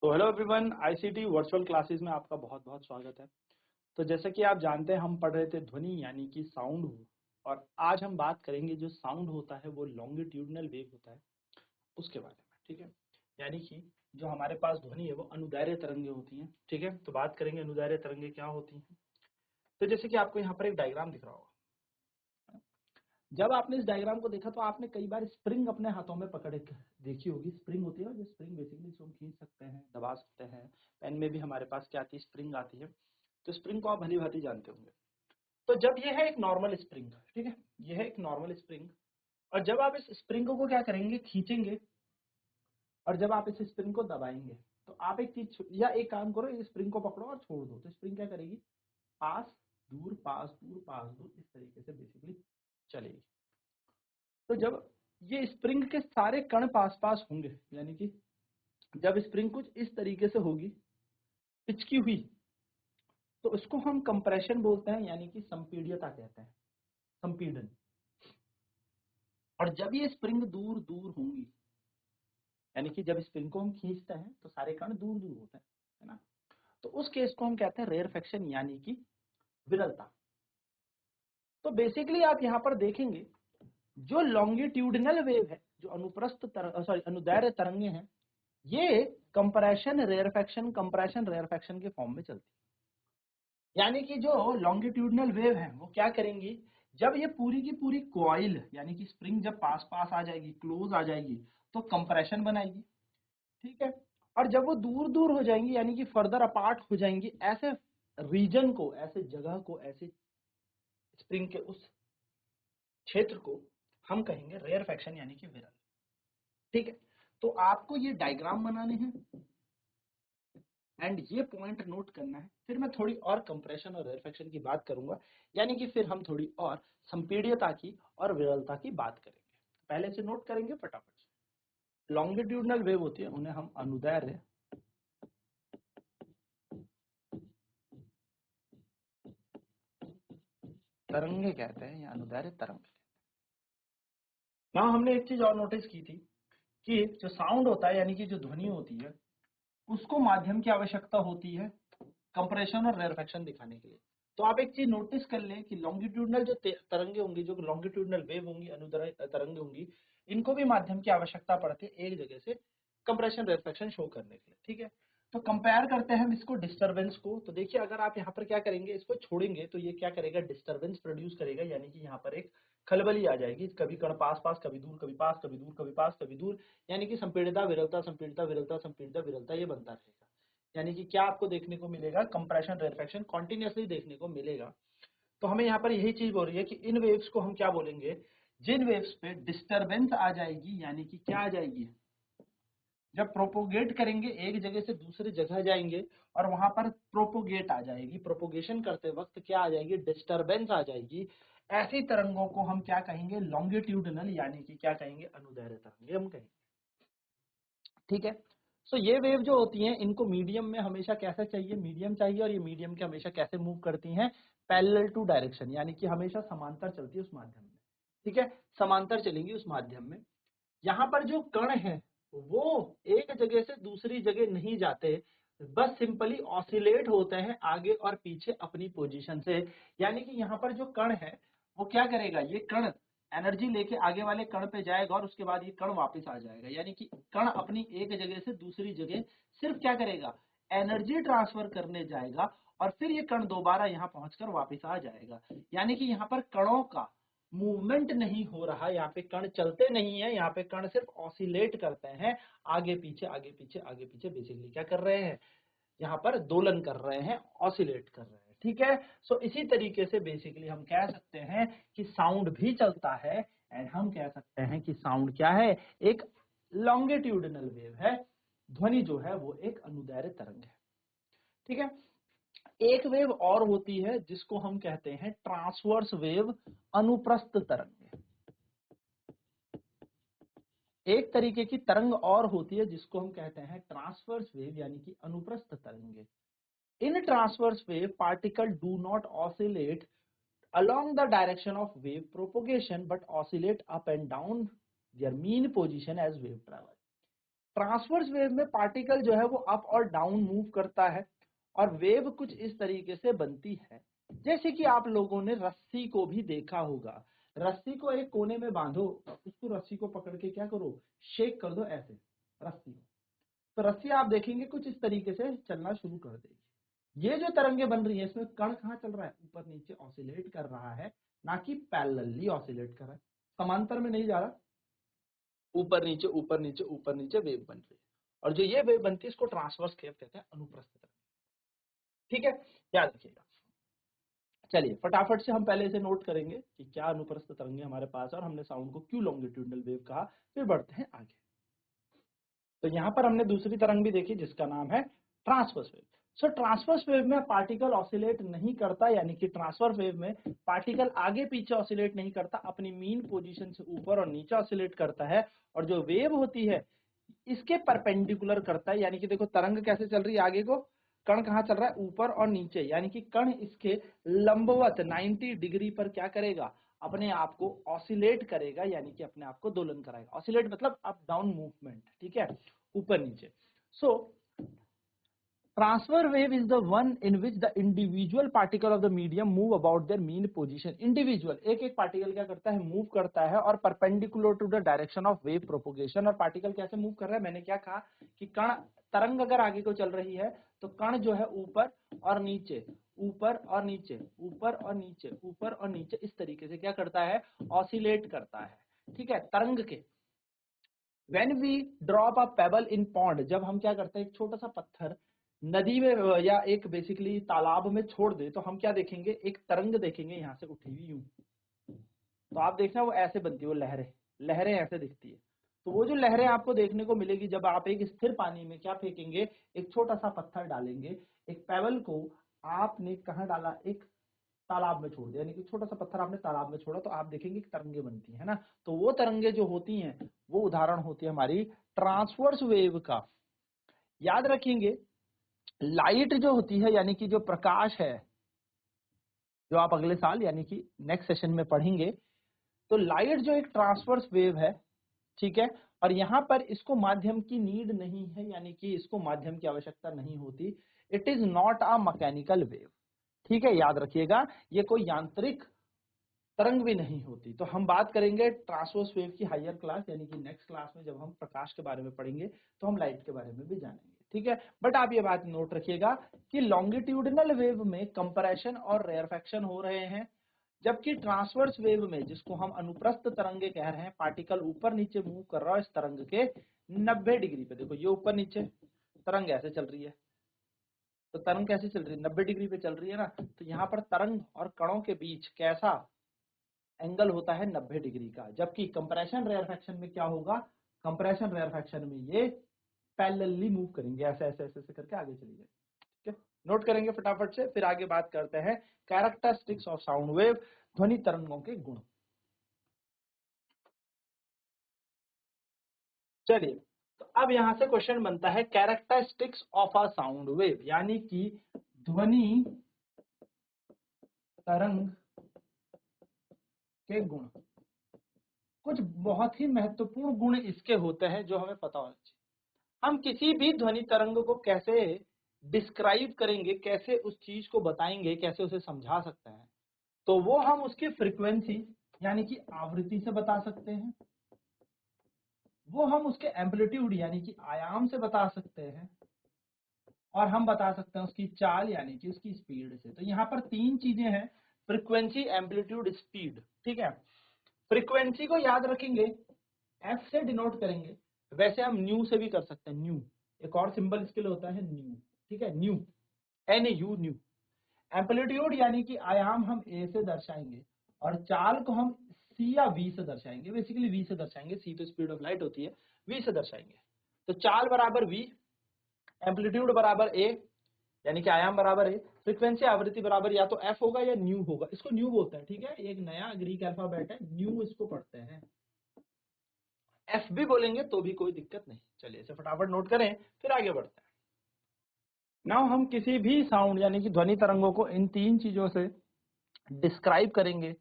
तो hello everyone, ICT virtual classes में आपका बहुत बहुत स्वागत है। तो जैसे कि आप जानते हैं, हम पढ़ रहे थे ध्वनि यानी कि साउंड, और आज हम बात करेंगे जो साउंड होता है वो लॉन्गिट्यूडनल वेव होता है उसके बारे में। ठीक है, यानी कि जो हमारे पास ध्वनि है वो अनुदैर्घ्य तरंगें होती हैं। ठीक है, तो बात करेंगे अनुदैर्घ्य तरंगें क्या होती हैं। तो जैसे कि आपको यहाँ पर एक डायग्राम दिख रहा होगा। जब आपने इस डायग्राम को देखा तो आपने कई बार स्प्रिंग अपने हाथों में पकड़ के देखी होगी। स्प्रिंग होती है, जो स्प्रिंग बेसिकली इसको हम खींच सकते हैं, दबा सकते हैं। पेन में भी हमारे पास क्या आती है, स्प्रिंग आती है। तो स्प्रिंग को आप भली भांति जानते होंगे। तो जब ये है एक नॉर्मल स्प्रिंग, ठीक है, ये है एक नॉर्मल स्प्रिंग, और जब आप इस स्प्रिंग को क्या करेंगे, खींचेंगे, और जब आप इस स्प्रिंग को दबाएंगे तो आप एक चीज या एक काम करो, इस स्प्रिंग को पकड़ो और छोड़ दो, तो स्प्रिंग क्या करेगी, पास दूर पास दूर पास दूर इस तरीके से बेसिकली चलेगी। तो जब ये स्प्रिंग के सारे कण पास पास होंगे, यानी कि जब स्प्रिंग कुछ इस तरीके से होगी, पिचकी हुई, तो इसको हम कंप्रेशन बोलते हैं, यानी कि संपीड्यता कहते हैं, संपीडन। और जब ये स्प्रिंग दूर दूर होंगी, यानी कि जब स्प्रिंग को हम खींचते हैं तो सारे कण दूर दूर होते हैं, है ना, तो उस केस को हम कहते हैं रेयरफेक्शन, यानी कि विरलता। तो बेसिकली आप यहाँ पर देखेंगे, जो लॉन्गिट्यूडनल वेव है, जो अनुदैर्घ्य तरंगे हैं, ये कंप्रेशन रेयरफेक्शन के फॉर्म में चलती है। यानी कि जो लॉन्गिट्यूडनल वेव है वो क्या करेंगी, जब ये पूरी की पूरी कॉइल, यानी कि स्प्रिंग जब पास पास आ जाएगी, क्लोज आ जाएगी, तो कंप्रेशन बनाएगी। ठीक है, और जब वो दूर दूर हो जाएंगी, यानी कि फर्दर अपार्ट हो जाएंगी, ऐसे रीजन को, ऐसे जगह को, ऐसे स्प्रिंग के उस क्षेत्र को हम कहेंगे रेयरफेक्शन, यानी कि विरल। ठीक है, तो आपको ये डायग्राम बनाने हैं एंड ये पॉइंट नोट करना है। फिर मैं थोड़ी और कंप्रेशन और रेयरफेक्शन की बात करूंगा, यानी कि फिर हम थोड़ी और संपीड्यता की और विरलता की बात करेंगे। पहले से नोट करेंगे फटाफट से। लॉन्गिट्यूडनल वेव होती है, उन्हें हम अनुदैर्घ्य तरंगे कहते हैं या अनुदैर्घ्य तरंग। यहाँ हमने एक चीज और नोटिस की थी कि जो साउंड होता है, यानी कि जो ध्वनि होती है, उसको माध्यम की आवश्यकता होती है कंप्रेशन और रेयरफेक्शन दिखाने के लिए। तो आप एक चीज नोटिस कर लें कि लॉन्गिट्यूडनल जो तरंगे होंगी, जो लॉन्गिट्यूडनल वेव होंगी, अनुदैर्घ्य तरंगे होंगी, इनको भी माध्यम की आवश्यकता पड़ती है एक जगह से कंप्रेशन रेयरफेक्शन शो करने के लिए। ठीक है, तो कंपेयर करते हैं हम इसको डिस्टरबेंस को। तो देखिए, अगर आप यहाँ पर क्या करेंगे, इसको छोड़ेंगे तो ये क्या करेगा, डिस्टरबेंस प्रोड्यूस करेगा, यानी कि यहाँ पर एक खलबली आ जाएगी, कभी कण पास पास, कभी दूर, कभी पास, कभी दूर, कभी पास, कभी दूर, यानी कि संपीड़िता विरलता, संपीड़िता विरलता, संपीड़िता विरलता, ये बनता रहेगा। यानी कि क्या आपको देखने को मिलेगा, कंप्रेशन रेयरफेक्शन कॉन्टिन्यूसली देखने को मिलेगा। तो हमें यहाँ पर यही चीज बोल रही है कि इन वेव्स को हम क्या बोलेंगे, जिन वेव्स पे डिस्टरबेंस आ जाएगी, यानी कि क्या आ जाएगी, जब प्रोपोगेट करेंगे एक जगह से दूसरी जगह जाएंगे और वहां पर प्रोपोगेट आ जाएगी, प्रोपोगेशन करते वक्त क्या आ जाएगी, डिस्टरबेंस आ जाएगी, ऐसी तरंगों को हम क्या कहेंगे, लॉन्गिट्यूडनल, यानी कि क्या कहेंगे, अनुदैर्घ्य तरंगे हम कहेंगे। ठीक है, सो ये वेव जो होती हैं, इनको मीडियम में हमेशा कैसा चाहिए, मीडियम चाहिए, और ये मीडियम के हमेशा कैसे मूव करती हैं, पैरेलल टू डायरेक्शन, यानी कि हमेशा समांतर चलती है उस माध्यम में। ठीक है, समांतर चलेंगी उस माध्यम में। यहाँ पर जो कण है वो एक जगह से दूसरी जगह नहीं जाते, बस सिंपली ऑसिलेट होते हैं आगे और पीछे अपनी पोजीशन से। यानी कि यहाँ पर जो कण है वो क्या करेगा, ये कण एनर्जी लेके आगे वाले कण पे जाएगा और उसके बाद ये कण वापस आ जाएगा। यानी कि कण अपनी एक जगह से दूसरी जगह सिर्फ क्या करेगा, एनर्जी ट्रांसफर करने जाएगा, और फिर ये कण दोबारा यहाँ पहुंचकर वापस आ जाएगा। यानी कि यहाँ पर कणों का मूवमेंट नहीं हो रहा, यहाँ पे कण चलते नहीं है, यहाँ पे कण सिर्फ ऑसिलेट करते हैं, आगे पीछे आगे पीछे आगे पीछे, बेसिकली क्या कर रहे हैं, यहाँ पर दोलन कर रहे हैं, ऑसिलेट कर रहे हैं। ठीक है, सो इसी तरीके से बेसिकली हम कह सकते हैं कि साउंड भी चलता है, एंड हम कह सकते हैं कि साउंड क्या है, एक लॉन्गिट्यूडनल वेव है, ध्वनि जो है वो एक अनुदैर्घ्य तरंग है। ठीक है, एक वेव और होती है जिसको हम कहते हैं ट्रांसवर्स वेव, अनुप्रस्थ तरंग। एक तरीके की तरंग और होती है जिसको हम कहते हैं ट्रांसवर्स वेव, यानी कि अनुप्रस्थ तरंगे। In transverse wave particle do not oscillate along the direction of wave propagation but oscillate up and down their mean position as wave travel. Transverse wave में पार्टिकल जो है वो अप और डाउन मूव करता है और वेव कुछ इस तरीके से बनती है जैसे कि आप लोगों ने रस्सी को भी देखा होगा। रस्सी को एक कोने में बांधो, उसको रस्सी को पकड़ के क्या करो, शेक कर दो ऐसे रस्सी को, तो रस्सी आप देखेंगे कुछ इस तरीके से चलना शुरू कर देगी। ये जो तरंगे बन रही है इसमें कण कहाँ चल रहा है, ऊपर नीचे ऑसिलेट कर रहा है, ना कि पैरेलली ऑसिलेट कर रहा है, समांतर में नहीं जा रहा, ऊपर नीचे ऊपर नीचे ऊपर नीचे वेव बन रही है। और जो ये वेव बनती है इसको ट्रांसवर्स वेव कहते हैं, अनुप्रस्थ तरंग। ठीक है, याद रखिएगा। चलिए फटाफट से हम पहले इसे नोट करेंगे कि क्या अनुप्रस्थ तरंगे हमारे पास है और हमने साउंड को क्यों लॉन्गिट्यूडनल वेव कहा, फिर बढ़ते हैं आगे। तो यहाँ पर हमने दूसरी तरंग भी देखी जिसका नाम है ट्रांसवर्स वेव। सो ट्रांसवर्स वेव में पार्टिकल ऑसिलेट नहीं करता, यानी कि ट्रांसवर्स वेव में पार्टिकल आगे पीछे ऑसिलेट नहीं करता, अपनी मीन पोजीशन से ऊपर और नीचे ऑसिलेट करता है, और जो वेव होती है इसके परपेंडिकुलर करता है। यानी कि देखो तरंग कैसे चल रही है, आगे को कण कहाँ चल रहा है, ऊपर और नीचे, यानी कि कण इसके लंबवत 90 डिग्री पर क्या करेगा, अपने आप को ऑसिलेट करेगा, यानी कि अपने आप को दोलन कराएगा। ऑसिलेट मतलब अप डाउन मूवमेंट, ठीक है, ऊपर नीचे। सो transfer wave is the one in which the individual particle of the medium move about their mean position. Individual एक एक पार्टिकल क्या करता है, मूव करता है और perpendicular to the direction of wave propagation. और पार्टिकल कैसे मूव कर रहा है, मैंने क्या कहा कि कण तरंग अगर आगे को चल रही है तो कण जो है ऊपर और नीचे ऊपर और नीचे ऊपर और नीचे ऊपर और नीचे इस तरीके से क्या करता है, ऑसिलेट करता है। ठीक है, तरंग के When we drop a pebble in pond, जब हम क्या करते हैं एक छोटा सा पत्थर नदी में या एक बेसिकली तालाब में छोड़ दे तो हम क्या देखेंगे, एक तरंग देखेंगे यहाँ से उठी हुई यूं, तो आप देखना वो ऐसे बनती है, वो लहरें लहरें ऐसे दिखती है। तो वो जो लहरें आपको देखने को मिलेगी जब आप एक स्थिर पानी में क्या फेंकेंगे, एक छोटा सा पत्थर डालेंगे, एक पेबल को आपने कहाँ डाला, एक तालाब में छोड़ दिया, यानी कि छोटा सा पत्थर आपने तालाब में छोड़ा, तो आप देखेंगे कि तरंगे बनती है ना। तो वो तरंगे जो होती हैं वो उदाहरण होती है हमारी ट्रांसवर्स वेव का। याद रखेंगे लाइट जो होती है, यानी कि जो प्रकाश है, जो आप अगले साल यानी कि नेक्स्ट सेशन में पढ़ेंगे, तो लाइट जो एक ट्रांसवर्स वेव है, ठीक है, और यहाँ पर इसको माध्यम की नीड नहीं है, यानी कि इसको माध्यम की आवश्यकता नहीं होती। It is not a mechanical wave, ठीक है, याद रखिएगा, ये कोई यांत्रिक तरंग भी नहीं होती। तो हम बात करेंगे ट्रांसवर्स वेव की हायर क्लास, यानी कि नेक्स्ट क्लास में जब हम प्रकाश के बारे में पढ़ेंगे तो हम लाइट के बारे में भी जानेंगे, ठीक है। बट आप ये बात नोट रखिएगा कि लॉन्गिट्यूडिनल वेव में कंप्रेशन और रेयरफेक्शन हो रहे हैं, जबकि ट्रांसवर्स वेव में, जिसको हम अनुप्रस्थ तरंगे कह रहे हैं, पार्टिकल ऊपर नीचे मूव कर रहा है इस तरंग के 90 डिग्री पे। देखो ये ऊपर नीचे तरंग ऐसे चल रही है, तो तरंग कैसे चल रही है, 90 डिग्री पे चल रही है ना। तो यहाँ पर तरंग और कणों के बीच कैसा एंगल होता है, 90 डिग्री का। जबकि कंप्रेशन रेयरफेक्शन में क्या होगा, कंप्रेशन रेयरफेक्शन में ये पैरेलली मूव करेंगे, ऐसे ऐसे ऐसे ऐसे करके आगे चलेंगे, ठीक है। नोट करेंगे फटाफट से, फिर आगे बात करते हैं कैरेक्टरिस्टिक्स ऑफ साउंड वेव, ध्वनि तरंगों के गुण। चलिए, तो अब यहां से क्वेश्चन बनता है characteristics of a sound wave, यानी कि ध्वनि तरंग के गुण। कुछ बहुत ही महत्वपूर्ण गुण इसके होते हैं जो हमें पता होना चाहिए। हम किसी भी ध्वनि तरंग को कैसे डिस्क्राइब करेंगे, कैसे उस चीज को बताएंगे, कैसे उसे समझा सकते हैं, तो वो हम उसकी फ्रीक्वेंसी यानी कि आवृत्ति से बता सकते हैं, वो हम उसके एम्पलीट्यूड यानी कि आयाम से बता सकते हैं, और हम बता सकते हैं उसकी चाल यानी कि उसकी स्पीड से। तो यहाँ पर तीन चीजें हैं, फ्रीक्वेंसी, एम्पलीट्यूड, स्पीड, ठीक है। फ्रीक्वेंसी को याद रखेंगे, एफ से डिनोट करेंगे, वैसे हम न्यू से भी कर सकते हैं, न्यू एक और सिंबल इसके लिए होता है न्यू, ठीक है, nu, N U, nu. Amplitude यानी कि आयाम हम ए से दर्शाएंगे, और चाल को हम सी या वी से दर्शाएंगे, बेसिकली वी से दर्शाएंगे, सी तो स्पीड ऑफ लाइट होती है, वी से दर्शाएंगे। तो चाल बराबर वी, एम्पलीट्यूड बराबर ए यानी कि आयाम बराबर ए, फ्रीक्वेंसी आवृत्ति बराबर या तो एफ होगा या न्यू होगा, इसको न्यू बोलते हैं, ठीक है, एक नया ग्रीक अल्फाबेट है, न्यू इसको पढ़ते हैं। एफ भी बोलेंगे तो भी कोई दिक्कत नहीं। चलिए इसे फटाफट नोट करें, फिर आगे बढ़ते हैं। नाउ हम किसी भी साउंड यानी कि ध्वनि तरंगों को इन तीन चीजों से डिस्क्राइब करेंगे,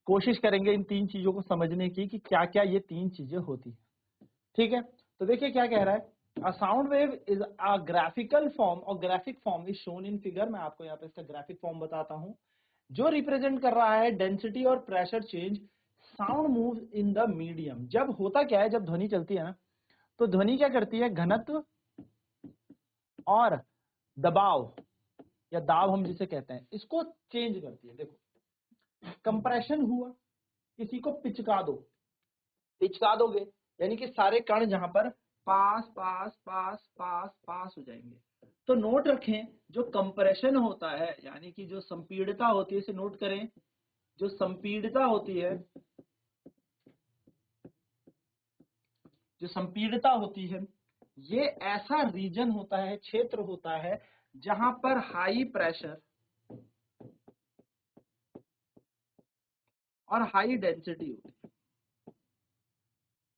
कोशिश करेंगे इन तीन चीजों को समझने की कि क्या क्या ये तीन चीजें होती हैं, ठीक है। तो देखिए क्या कह रहा है A sound wave is a graphical form और graphic form is shown in figure. मैं आपको यहाँ पे इसका ग्राफिक फॉर्म बताता हूँ जो रिप्रेजेंट कर रहा है डेंसिटी और pressure change. Sound move in the medium. जब होता क्या है, जब ध्वनि चलती है ना, तो ध्वनि क्या करती है, घनत्व और दबाव या दाब हम जिसे कहते हैं, इसको चेंज करती है। देखो कंप्रेशन हुआ, किसी को पिचका दोगे यानी कि सारे कण जहां पर पास पास पास पास पास हो जाएंगे। तो नोट रखें, जो कंप्रेशन होता है यानी कि जो संपीड़िता होती है, इसे नोट करें, जो संपीड़िता होती है, जो संपीड़िता होती है, ये ऐसा रीजन होता है, क्षेत्र होता है जहां पर हाई प्रेशर और हाई डेंसिटी होती है।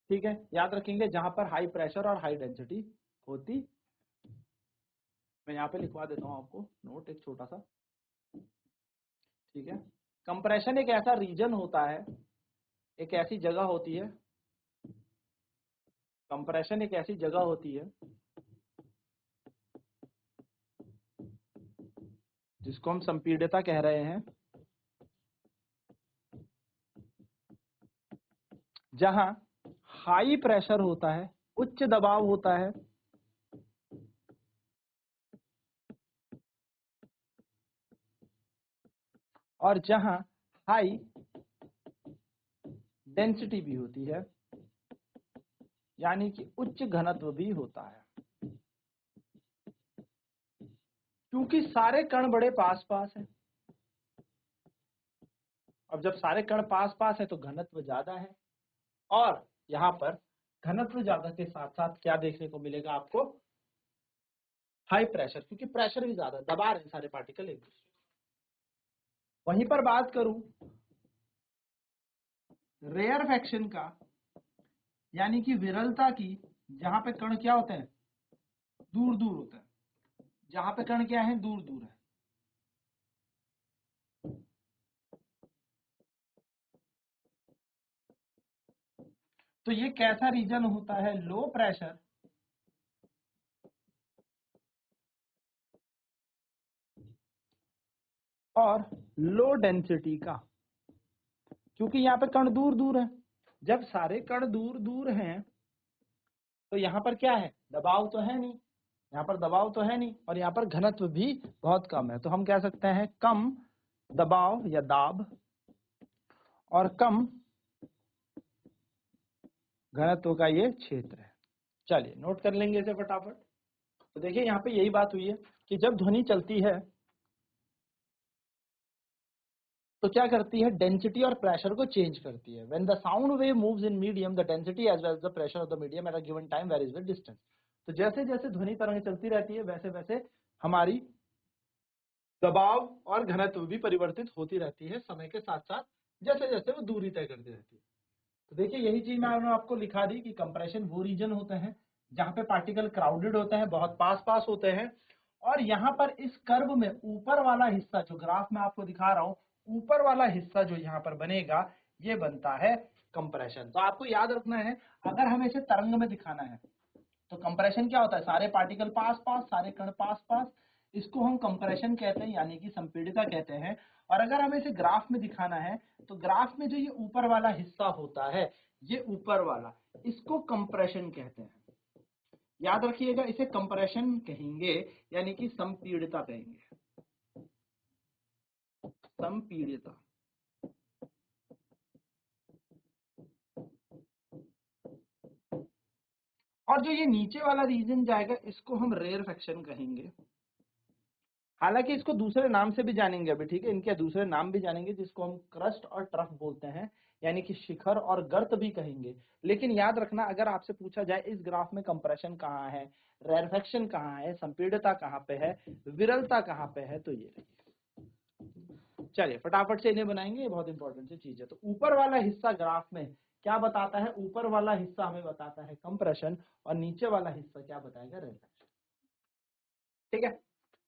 ठीक है, याद रखेंगे, जहां पर हाई प्रेशर और हाई डेंसिटी होती। मैं यहाँ पे लिखवा देता हूं आपको नोट एक छोटा सा। ठीक है, कंप्रेशन एक ऐसा रीजन होता है, एक ऐसी जगह होती है, कंप्रेशन एक ऐसी जगह होती है जिसको हम संपीड़िता कह रहे हैं, जहां हाई प्रेशर होता है, उच्च दबाव होता है, और जहां हाई डेंसिटी भी होती है, यानी कि उच्च घनत्व भी होता है। क्योंकि सारे कण बड़े पास पास हैं। अब जब सारे कण पास पास है तो घनत्व ज्यादा है, और यहाँ पर घनत्व ज्यादा के साथ साथ क्या देखने को मिलेगा आपको, हाई प्रेशर, क्योंकि प्रेशर भी ज्यादा, दबा रहे हैं सारे पार्टिकल एक दूसरे। वहीं पर बात करूं रेयरफेक्शन का, यानी कि विरलता की, जहां पे कण क्या होते हैं, दूर दूर होते हैं, जहां पे कण क्या है, दूर दूर है। तो ये कैसा रीजन होता है, लो प्रेशर और लो डेंसिटी का, क्योंकि यहाँ पे कण दूर दूर है। जब सारे कण दूर दूर हैं तो यहाँ पर क्या है, दबाव तो है नहीं, यहाँ पर दबाव तो है नहीं, और यहाँ पर घनत्व भी बहुत कम है। तो हम कह सकते हैं कम दबाव या दाब और कम घनत्व का ये क्षेत्र है। चलिए नोट कर लेंगे इसे फटाफट। तो देखिए यहाँ पे यही बात हुई है कि जब ध्वनि चलती है तो क्या करती है, डेंसिटी और प्रेशर को चेंज करती है। When the sound wave moves in medium, the density as well as the pressure of the medium at a given time varies with distance. तो जैसे जैसे ध्वनि तरंग चलती रहती है वैसे वैसे हमारी दबाव और घनत्व भी परिवर्तित होती रहती है समय के साथ साथ, जैसे जैसे वो दूरी तय करती रहती है। तो देखिए यही चीज मैंने आपको लिखा दी कि कंप्रेशन वो रीजन होते हैं जहां पे पार्टिकल क्राउडेड होते हैं, बहुत पास पास होते हैं, और यहाँ पर इस कर्व में ऊपर वाला हिस्सा, जो ग्राफ में आपको दिखा रहा हूं, ऊपर वाला हिस्सा जो यहाँ पर बनेगा ये बनता है कंप्रेशन। तो आपको याद रखना है, अगर हमें इसे तरंग में दिखाना है तो कंप्रेशन क्या होता है, सारे पार्टिकल पास पास, सारे कण पास पास, इसको हम कंप्रेशन कहते हैं, यानी कि संपीड़िता कहते हैं। और अगर हमें इसे ग्राफ में दिखाना है तो ग्राफ में जो ये ऊपर वाला हिस्सा होता है, ये ऊपर वाला, इसको कंप्रेशन कहते हैं। याद रखिएगा, इसे कंप्रेशन कहेंगे, यानी कि संपीड़िता कहेंगे, संपीड़िता। और जो ये नीचे वाला रीजन जाएगा इसको हम रेयरफेक्शन कहेंगे। हालांकि इसको दूसरे नाम से भी जानेंगे अभी, ठीक है, इनके दूसरे नाम भी जानेंगे जिसको हम क्रस्ट और ट्रफ बोलते हैं, यानी कि शिखर और गर्त भी कहेंगे। लेकिन याद रखना, अगर आपसे पूछा जाए इस ग्राफ में कंप्रेशन कहाँ है, रेयरफेक्शन कहाँ है, संपीड़िता कहाँ पे है, विरलता कहाँ पे है, तो ये चलिए फटाफट से इन्हें बनाएंगे, ये बहुत इंपॉर्टेंट सी चीज है। तो ऊपर वाला हिस्सा ग्राफ में क्या बताता है, ऊपर वाला हिस्सा हमें बताता है कंप्रेशन, और नीचे वाला हिस्सा क्या बताएगा, रेयरफेक्शन। ठीक है,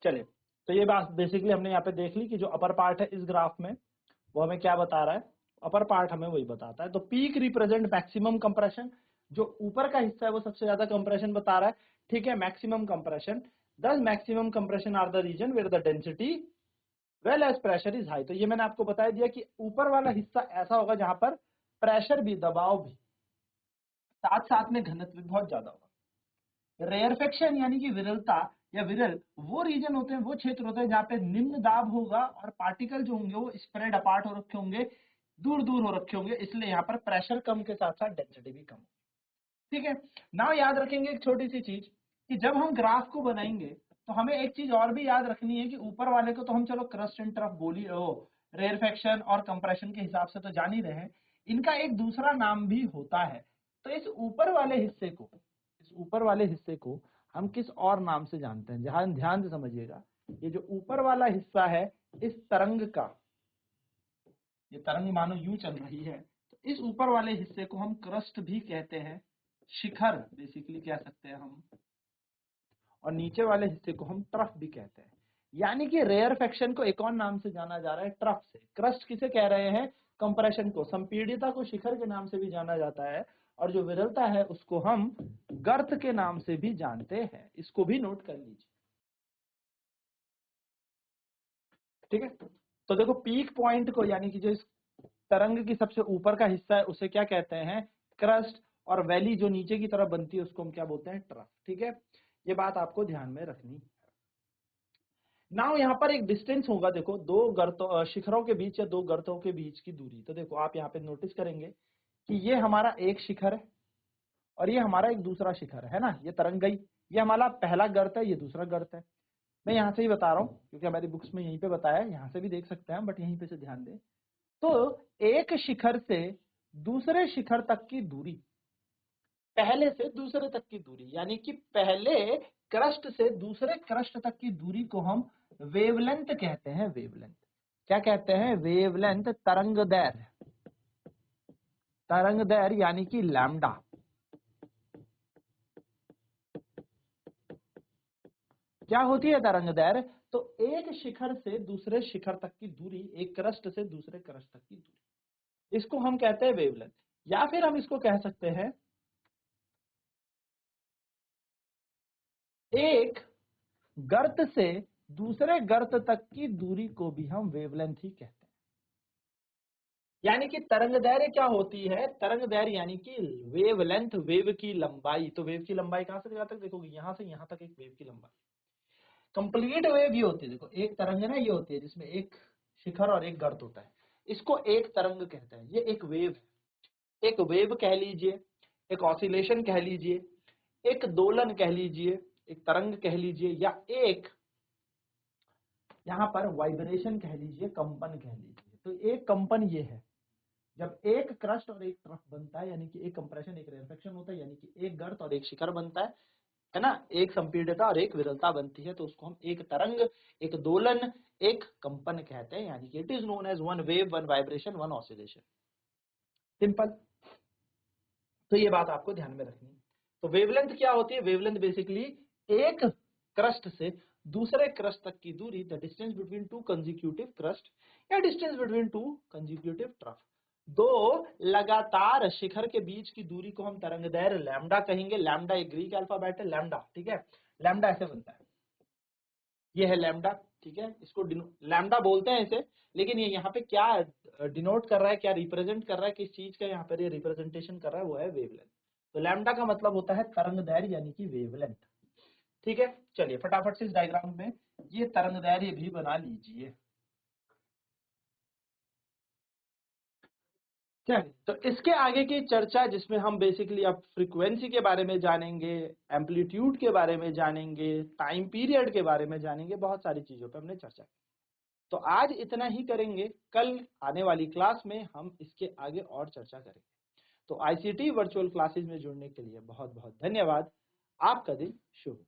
चलिए, तो ये बात बेसिकली हमने यहाँ पे देख ली कि जो अपर पार्ट है इस ग्राफ में वो हमें क्या बता रहा है, अपर पार्ट हमें वही बताता है। तो पीक रिप्रेजेंट मैक्सिमम कंप्रेशन, जो ऊपर का हिस्सा है वो सबसे ज्यादा कंप्रेशन बता रहा है, ठीक है, maximum compression. Thus maximum compression are the region where the density well as pressure is high. तो ये मैंने आपको बता दिया कि ऊपर वाला हिस्सा ऐसा होगा जहां पर प्रेशर भी, दबाव भी, साथ साथ में घनत्व भी बहुत ज्यादा होगा। रेयरफेक्शन यानी कि विरलता या विरल वो रीजन होते हैं, वो क्षेत्र होते हैं जहाँ पे निम्न दाब होगा और पार्टिकल जो होंगे वो स्प्रेड अपार्ट हो रखे होंगे, दूर दूर हो रखे होंगे, इसलिए यहाँ पर प्रेशर कम के साथ साथ डेंसिटी भी कम। ठीक है, नाउ याद रखेंगे एक छोटी सी चीज कि जब हम ग्राफ को बनाएंगे तो हमें एक चीज और भी याद रखनी है कि ऊपर वाले को तो हम चलो क्रस्ट एंड ट्रफ बोली रेयरफेक्शन और कंप्रेशन के हिसाब से तो जान ही रहे हैं, इनका एक दूसरा नाम भी होता है। तो इस ऊपर वाले हिस्से को, इस ऊपर वाले हिस्से को हम किस और नाम से जानते हैं, जहां ध्यान से समझिएगा, ये जो ऊपर वाला हिस्सा है इस तरंग का, ये तरंग मानो यूं चल रही है, तो इस ऊपर वाले हिस्से को हम क्रस्ट भी कहते हैं, शिखर बेसिकली कह सकते हैं हम, और नीचे वाले हिस्से को हम ट्रफ भी कहते हैं। यानी कि रेयरफेक्शन को एक और नाम से जाना जा रहा है, ट्रफ से। क्रस्ट किसे कह रहे हैं, कंप्रेशन को। संपीड़िता को शिखर के नाम से भी जाना जाता है, और जो विरलता है उसको हम गर्त के नाम से भी जानते हैं। इसको भी नोट कर लीजिए, ठीक है। तो देखो पीक पॉइंट को, यानी कि जो इस तरंग की सबसे ऊपर का हिस्सा है उसे क्या कहते हैं, क्रस्ट, और वैली जो नीचे की तरफ बनती है उसको हम क्या बोलते हैं, ट्रफ। ठीक है, ये बात आपको ध्यान में रखनी है। नाउ यहाँ पर एक डिस्टेंस होगा, देखो दो गर्तों, शिखरों के बीच या दो गर्तों के बीच की दूरी। तो देखो आप यहाँ पे नोटिस करेंगे कि ये हमारा एक शिखर है और ये हमारा एक दूसरा शिखर है ना, ये तरंग गई, ये हमारा पहला गर्त है, ये दूसरा गर्त है। मैं यहाँ से ही बता रहा हूँ क्योंकि हमारी बुक्स में यहीं पे बताया है, यहाँ से भी देख सकते हैं, बट यहीं पे से ध्यान दें। तो एक शिखर से दूसरे शिखर तक की दूरी, पहले से दूसरे तक की दूरी, यानी कि पहले क्रस्ट से दूसरे क्रस्ट तक की दूरी को हम वेवलेंथ कहते हैं। वेवलेंथ क्या कहते हैं, वेवलेंथ, तरंग दैर्घ्य, तरंग दैर्घ्य यानी कि लैम्डा। क्या होती है तरंग दैर्घ्य, तो एक शिखर से दूसरे शिखर तक की दूरी, एक क्रस्ट से दूसरे क्रस्ट तक की दूरी, इसको हम कहते हैं वेवलेंथ। या फिर हम इसको कह सकते हैं, एक गर्त से दूसरे गर्त तक की दूरी को भी हम वेवलेंथ ही कहते हैं। यानी कि तरंग दैर्घ्य क्या होती है, तरंग दैर्घ्य यानी कि वेवलेंथ, वेव की लंबाई। तो वेव की लंबाई कहां से कहां तक देखोगे, यहां से यहां तक एक वेव की लंबाई। कंप्लीट वेव ये होती है, देखो एक तरंग है ना, ये होती है जिसमें एक शिखर और एक गर्त होता है, इसको एक तरंग कहते हैं। ये एक वेव है, एक वेव कह लीजिए, एक ऑसिलेशन कह लीजिए, एक दोलन कह लीजिए, एक तरंग कह लीजिए, या एक यहाँ पर वाइब्रेशन कह लीजिए, कंपन कह लीजिए। तो एक कंपन ये है, जब एक क्रस्ट और एक ट्रफ बनता है, यानी कि एक कंप्रेशन एक रेयरफेक्शन होता है, यानी कि एक गर्त और एक शिखर बनता है ना, एक संपीड़ितता और एक विरलता बनती है, तो उसको हम एक तरंग, एक दोलन, एक कंपन कहते हैं। यानी कि it is known as one wave, one vibration, one oscillation. Simple. तो ये बात आपको ध्यान में रखनी है। तो वेवलेंथ क्या होती है, वेवलेंथ बेसिकली एक क्रस्ट से दूसरे क्रस्ट तक की दूरी, the distance between two consecutive crest या distance between two consecutive trough. दो लगातार शिखर के बीच की दूरी को हम तरंगदैर्घ्य लैम्डा कहेंगे। लैम्डा एक ग्रीक अल्फाबेट है, लैम्डा, ठीक है। लैम्डा ऐसे बनता है, ये है लैम्डा, ठीक है। इसको लैम्डा बोलते हैं इसे, लेकिन ये यहाँ पे क्या डिनोट कर रहा है, क्या रिप्रेजेंट कर रहा है, किस चीज का यहाँ पर ये रिप्रेजेंटेशन कर रहा है, वो है वेवलेंथ। तो लैम्डा का मतलब होता है तरंगदैर्घ्य यानी कि वेवलेंथ। ठीक है, चलिए फटाफट से इस डायग्राम में ये तरंगदैर्घ्य भी बना लीजिए। चलिए, तो इसके आगे की चर्चा, जिसमें हम बेसिकली अब फ्रीक्वेंसी के बारे में जानेंगे, एम्पलीट्यूड के बारे में जानेंगे, टाइम पीरियड के बारे में जानेंगे, बहुत सारी चीजों पे हमने चर्चा की। तो आज इतना ही करेंगे, कल आने वाली क्लास में हम इसके आगे और चर्चा करेंगे। तो आईसीटी वर्चुअल क्लासेस में जुड़ने के लिए बहुत बहुत धन्यवाद। आपका दिन शुभ।